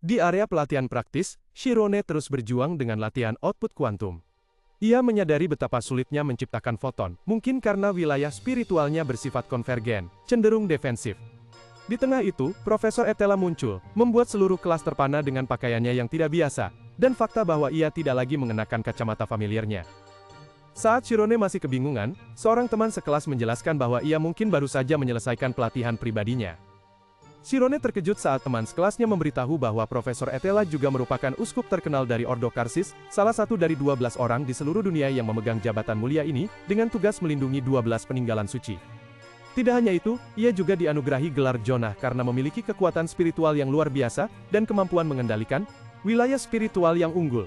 Di area pelatihan praktis, Shirone terus berjuang dengan latihan output kuantum. Ia menyadari betapa sulitnya menciptakan foton, mungkin karena wilayah spiritualnya bersifat konvergen, cenderung defensif. Di tengah itu, Profesor Etela muncul, membuat seluruh kelas terpana dengan pakaiannya yang tidak biasa, dan fakta bahwa ia tidak lagi mengenakan kacamata familiarnya. Saat Shirone masih kebingungan, seorang teman sekelas menjelaskan bahwa ia mungkin baru saja menyelesaikan pelatihan pribadinya. Shirone terkejut saat teman sekelasnya memberitahu bahwa Profesor Etela juga merupakan uskup terkenal dari Ordo Karsis, salah satu dari 12 orang di seluruh dunia yang memegang jabatan mulia ini, dengan tugas melindungi 12 peninggalan suci. Tidak hanya itu, ia juga dianugerahi gelar Jonah karena memiliki kekuatan spiritual yang luar biasa, dan kemampuan mengendalikan wilayah spiritual yang unggul.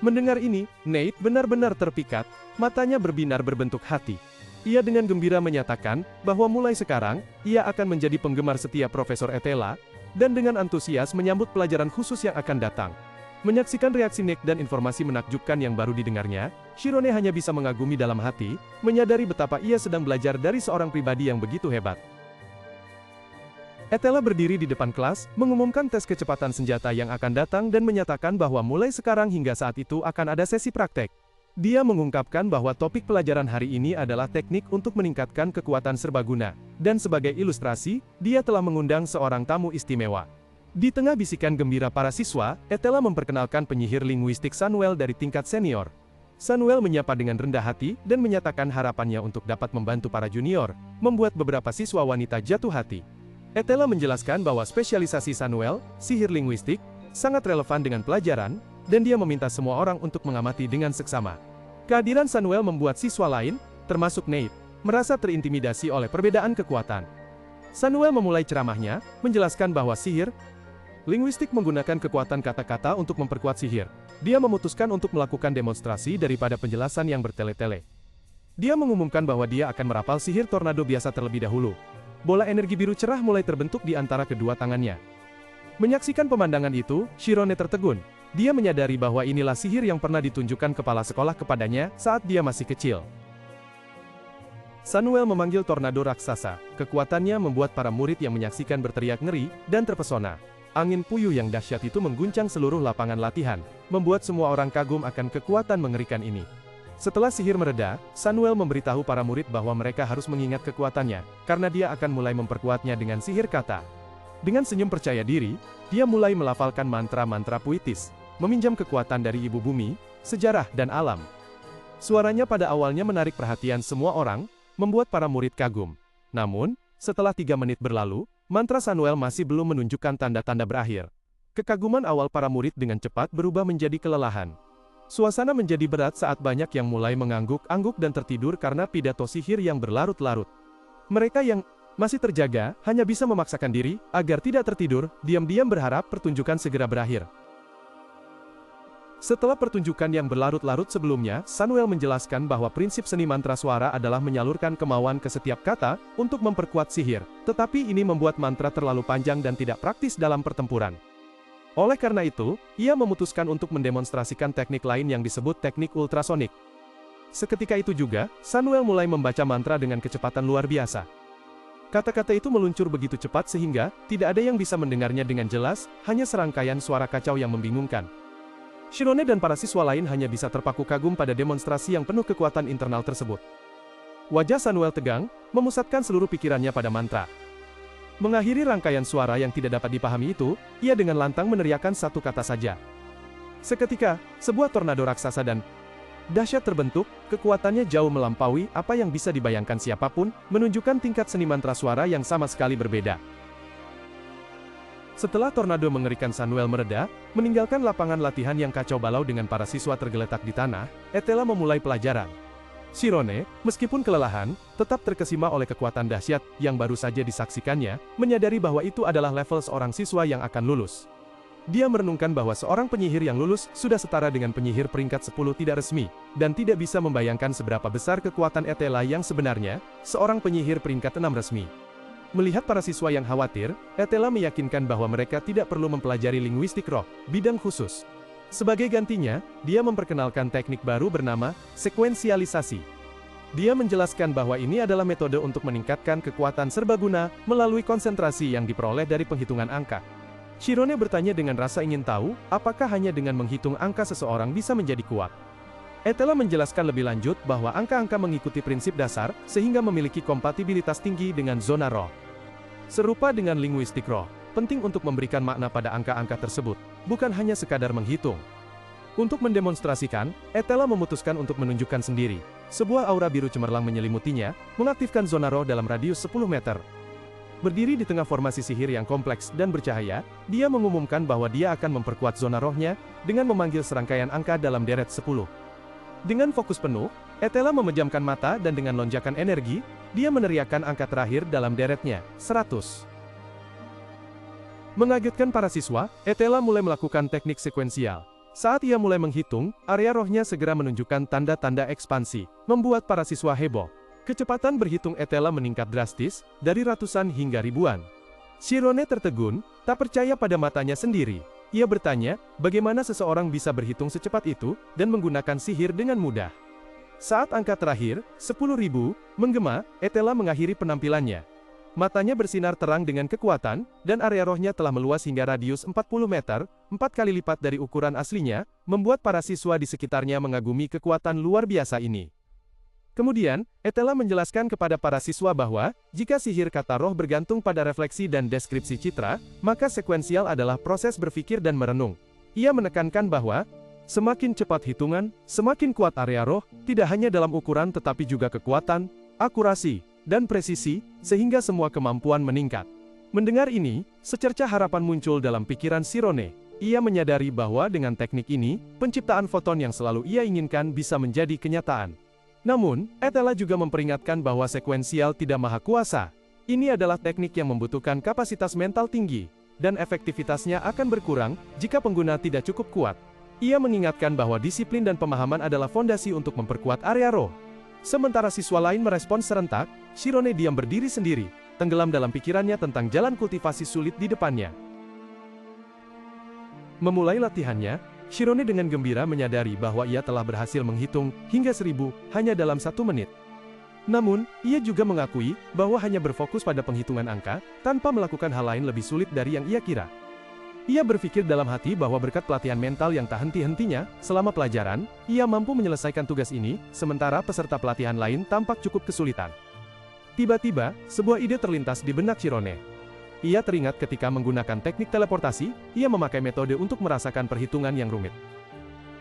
Mendengar ini, Nate benar-benar terpikat, matanya berbinar berbentuk hati. Ia dengan gembira menyatakan, bahwa mulai sekarang, ia akan menjadi penggemar setia Profesor Etela, dan dengan antusias menyambut pelajaran khusus yang akan datang. Menyaksikan reaksi Nate dan informasi menakjubkan yang baru didengarnya, Shirone hanya bisa mengagumi dalam hati, menyadari betapa ia sedang belajar dari seorang pribadi yang begitu hebat. Etela berdiri di depan kelas, mengumumkan tes kecepatan senjata yang akan datang dan menyatakan bahwa mulai sekarang hingga saat itu akan ada sesi praktek. Dia mengungkapkan bahwa topik pelajaran hari ini adalah teknik untuk meningkatkan kekuatan serbaguna, dan sebagai ilustrasi, dia telah mengundang seorang tamu istimewa. Di tengah bisikan gembira para siswa, Etela memperkenalkan penyihir linguistik Samuel dari tingkat senior. Samuel menyapa dengan rendah hati dan menyatakan harapannya untuk dapat membantu para junior, membuat beberapa siswa wanita jatuh hati. Etela menjelaskan bahwa spesialisasi Samuel, sihir linguistik, sangat relevan dengan pelajaran, dan dia meminta semua orang untuk mengamati dengan seksama. Kehadiran Samuel membuat siswa lain, termasuk Nate, merasa terintimidasi oleh perbedaan kekuatan. Samuel memulai ceramahnya, menjelaskan bahwa sihir linguistik menggunakan kekuatan kata-kata untuk memperkuat sihir. Dia memutuskan untuk melakukan demonstrasi daripada penjelasan yang bertele-tele. Dia mengumumkan bahwa dia akan merapal sihir tornado biasa terlebih dahulu. Bola energi biru cerah mulai terbentuk di antara kedua tangannya. Menyaksikan pemandangan itu, Shirone tertegun. Dia menyadari bahwa inilah sihir yang pernah ditunjukkan kepala sekolah kepadanya saat dia masih kecil. Samuel memanggil tornado raksasa. Kekuatannya membuat para murid yang menyaksikan berteriak ngeri dan terpesona. Angin puyuh yang dahsyat itu mengguncang seluruh lapangan latihan, membuat semua orang kagum akan kekuatan mengerikan ini. Setelah sihir mereda, Samuel memberitahu para murid bahwa mereka harus mengingat kekuatannya, karena dia akan mulai memperkuatnya dengan sihir kata. Dengan senyum percaya diri, dia mulai melafalkan mantra-mantra puitis, meminjam kekuatan dari ibu bumi, sejarah, dan alam. Suaranya pada awalnya menarik perhatian semua orang, membuat para murid kagum. Namun, setelah 3 menit berlalu, mantra Samuel masih belum menunjukkan tanda-tanda berakhir. Kekaguman awal para murid dengan cepat berubah menjadi kelelahan. Suasana menjadi berat saat banyak yang mulai mengangguk-angguk dan tertidur karena pidato sihir yang berlarut-larut. Mereka yang masih terjaga, hanya bisa memaksakan diri, agar tidak tertidur, diam-diam berharap pertunjukan segera berakhir. Setelah pertunjukan yang berlarut-larut sebelumnya, Samuel menjelaskan bahwa prinsip seni mantra suara adalah menyalurkan kemauan ke setiap kata, untuk memperkuat sihir. Tetapi ini membuat mantra terlalu panjang dan tidak praktis dalam pertempuran. Oleh karena itu, ia memutuskan untuk mendemonstrasikan teknik lain yang disebut teknik ultrasonik. Seketika itu juga, Samuel mulai membaca mantra dengan kecepatan luar biasa. Kata-kata itu meluncur begitu cepat sehingga, tidak ada yang bisa mendengarnya dengan jelas, hanya serangkaian suara kacau yang membingungkan. Shirone dan para siswa lain hanya bisa terpaku kagum pada demonstrasi yang penuh kekuatan internal tersebut. Wajah Samuel tegang, memusatkan seluruh pikirannya pada mantra. Mengakhiri rangkaian suara yang tidak dapat dipahami itu, ia dengan lantang meneriakkan satu kata saja. Seketika, sebuah tornado raksasa dan dahsyat terbentuk, kekuatannya jauh melampaui apa yang bisa dibayangkan siapapun, menunjukkan tingkat seni mantra suara yang sama sekali berbeda. Setelah tornado mengerikan Samuel mereda, meninggalkan lapangan latihan yang kacau balau dengan para siswa tergeletak di tanah, Etela memulai pelajaran. Shirone, meskipun kelelahan, tetap terkesima oleh kekuatan dahsyat yang baru saja disaksikannya, menyadari bahwa itu adalah level seorang siswa yang akan lulus. Dia merenungkan bahwa seorang penyihir yang lulus sudah setara dengan penyihir peringkat 10 tidak resmi, dan tidak bisa membayangkan seberapa besar kekuatan Etela yang sebenarnya, seorang penyihir peringkat 6 resmi. Melihat para siswa yang khawatir, Etela meyakinkan bahwa mereka tidak perlu mempelajari linguistik roh, bidang khusus. Sebagai gantinya, dia memperkenalkan teknik baru bernama sekuensialisasi. Dia menjelaskan bahwa ini adalah metode untuk meningkatkan kekuatan serbaguna melalui konsentrasi yang diperoleh dari penghitungan angka. Shirone bertanya dengan rasa ingin tahu, apakah hanya dengan menghitung angka seseorang bisa menjadi kuat. Etela menjelaskan lebih lanjut bahwa angka-angka mengikuti prinsip dasar, sehingga memiliki kompatibilitas tinggi dengan zona roh. Serupa dengan linguistik roh, penting untuk memberikan makna pada angka-angka tersebut, bukan hanya sekadar menghitung. Untuk mendemonstrasikan, Etela memutuskan untuk menunjukkan sendiri. Sebuah aura biru cemerlang menyelimutinya, mengaktifkan zona roh dalam radius 10 meter. Berdiri di tengah formasi sihir yang kompleks dan bercahaya, dia mengumumkan bahwa dia akan memperkuat zona rohnya, dengan memanggil serangkaian angka dalam deret 10. Dengan fokus penuh, Etela memejamkan mata dan dengan lonjakan energi, dia meneriakkan angka terakhir dalam deretnya, 100. Mengagetkan para siswa, Etela mulai melakukan teknik sekuensial. Saat ia mulai menghitung, area rohnya segera menunjukkan tanda-tanda ekspansi, membuat para siswa heboh. Kecepatan berhitung Etela meningkat drastis, dari ratusan hingga ribuan. Shirone tertegun, tak percaya pada matanya sendiri. Ia bertanya, bagaimana seseorang bisa berhitung secepat itu, dan menggunakan sihir dengan mudah. Saat angka terakhir, 10.000, menggema, Etela mengakhiri penampilannya. Matanya bersinar terang dengan kekuatan, dan area rohnya telah meluas hingga radius 40 meter, 4 kali lipat dari ukuran aslinya, membuat para siswa di sekitarnya mengagumi kekuatan luar biasa ini. Kemudian, Etela menjelaskan kepada para siswa bahwa, jika sihir kata roh bergantung pada refleksi dan deskripsi citra, maka sekuensial adalah proses berpikir dan merenung. Ia menekankan bahwa, semakin cepat hitungan, semakin kuat area roh, tidak hanya dalam ukuran tetapi juga kekuatan, akurasi, dan presisi, sehingga semua kemampuan meningkat. Mendengar ini, secercah harapan muncul dalam pikiran Shirone. Ia menyadari bahwa dengan teknik ini, penciptaan foton yang selalu ia inginkan bisa menjadi kenyataan. Namun, Etela juga memperingatkan bahwa sekuensial tidak maha kuasa. Ini adalah teknik yang membutuhkan kapasitas mental tinggi, dan efektivitasnya akan berkurang jika pengguna tidak cukup kuat. Ia mengingatkan bahwa disiplin dan pemahaman adalah fondasi untuk memperkuat area roh. Sementara siswa lain merespons serentak, Shirone diam berdiri sendiri, tenggelam dalam pikirannya tentang jalan kultivasi sulit di depannya. Memulai latihannya, Shirone dengan gembira menyadari bahwa ia telah berhasil menghitung hingga 1000 hanya dalam 1 menit. Namun, ia juga mengakui bahwa hanya berfokus pada penghitungan angka, tanpa melakukan hal lain lebih sulit dari yang ia kira. Ia berpikir dalam hati bahwa berkat pelatihan mental yang tak henti-hentinya, selama pelajaran, ia mampu menyelesaikan tugas ini, sementara peserta pelatihan lain tampak cukup kesulitan. Tiba-tiba, sebuah ide terlintas di benak Shirone. Ia teringat ketika menggunakan teknik teleportasi, ia memakai metode untuk merasakan perhitungan yang rumit.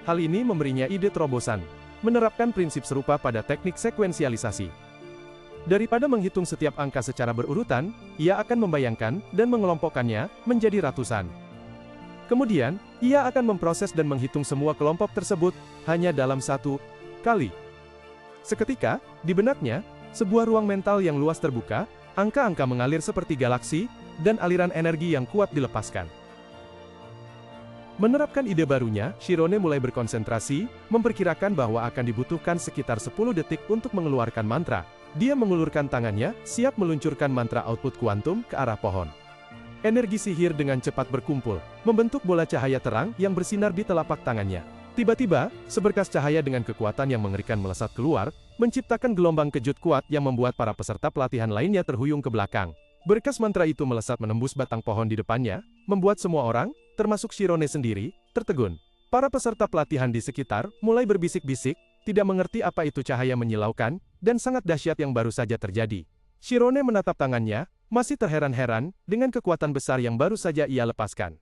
Hal ini memberinya ide terobosan, menerapkan prinsip serupa pada teknik sekuensialisasi. Daripada menghitung setiap angka secara berurutan, ia akan membayangkan dan mengelompokkannya menjadi ratusan. Kemudian, ia akan memproses dan menghitung semua kelompok tersebut hanya dalam 1 kali. Seketika, di benaknya, sebuah ruang mental yang luas terbuka, angka-angka mengalir seperti galaksi, dan aliran energi yang kuat dilepaskan. Menerapkan ide barunya, Shirone mulai berkonsentrasi, memperkirakan bahwa akan dibutuhkan sekitar 10 detik untuk mengeluarkan mantra. Dia mengulurkan tangannya, siap meluncurkan mantra output kuantum ke arah pohon. Energi sihir dengan cepat berkumpul, membentuk bola cahaya terang yang bersinar di telapak tangannya. Tiba-tiba, seberkas cahaya dengan kekuatan yang mengerikan melesat keluar, menciptakan gelombang kejut kuat yang membuat para peserta pelatihan lainnya terhuyung ke belakang. Berkas mantra itu melesat menembus batang pohon di depannya, membuat semua orang, termasuk Shirone sendiri, tertegun. Para peserta pelatihan di sekitar mulai berbisik-bisik, tidak mengerti apa itu cahaya menyilaukan, dan sangat dahsyat yang baru saja terjadi. Shirone menatap tangannya, masih terheran-heran, dengan kekuatan besar yang baru saja ia lepaskan.